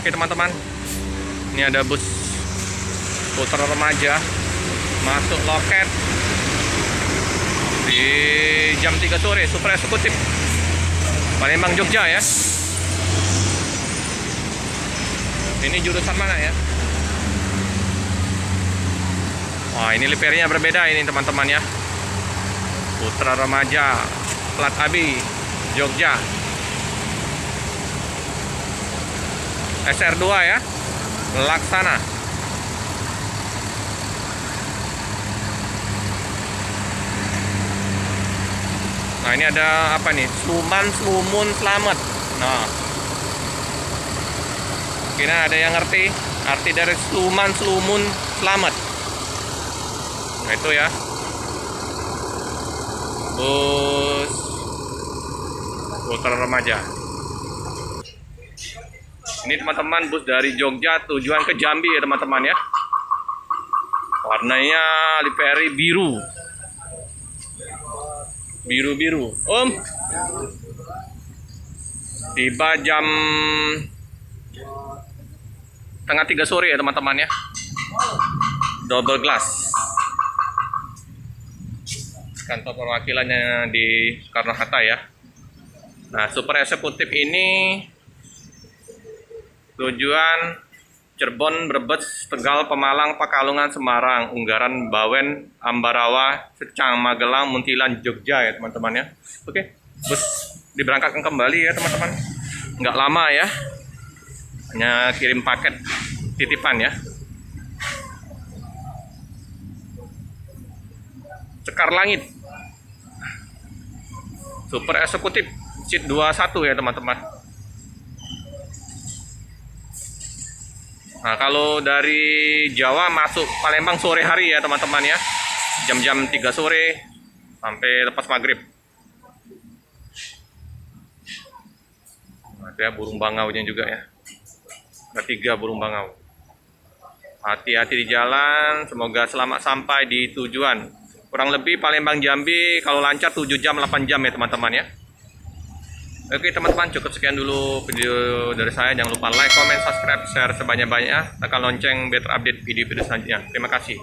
Oke teman-teman, ini ada bus putra remaja masuk loket di jam 3 sore, super eksekutif Palembang Jogja ya. Ini jurusan mana ya? Wah, ini livernya berbeda ini teman-teman ya. Putra remaja plat AB Jogja SR2 ya, Laksana. Nah, ini ada apa nih? Slumun Slamet. Nah, kira ada yang ngerti arti dari Slumun Slamet? Nah, itu ya. Bus putra remaja. Ini teman-teman bus dari Jogja tujuan ke Jambi ya teman-teman ya. Warnanya livery biru. Biru-biru. Tiba jam setengah 3 sore ya teman-teman ya. Double glass. Kantor perwakilannya di Soekarno-Hatta ya. Nah, super eksekutif ini tujuan Cirebon, Brebes, Tegal, Pemalang, Pekalongan, Semarang, Unggaran, Bawen, Ambarawa, Secang, Magelang, Muntilan, Jogja ya teman-teman ya. Oke, bus diberangkatkan kembali ya teman-teman. Nggak lama ya, hanya kirim paket titipan ya. Sekar Langit, super eksekutif, seat 21 ya teman-teman. Nah, kalau dari Jawa masuk Palembang sore hari ya teman-teman ya. Jam-jam 3 sore sampai lepas maghrib. Nah, ada burung bangaunya juga ya. Ada 3 burung bangau. Hati-hati di jalan, semoga selamat sampai di tujuan. Kurang lebih Palembang Jambi kalau lancar 7 jam 8 jam ya teman-teman ya. Oke teman-teman, cukup sekian dulu video dari saya. Jangan lupa like, comment, subscribe, share sebanyak-banyaknya. Tekan lonceng biar terupdate video-video selanjutnya. Terima kasih.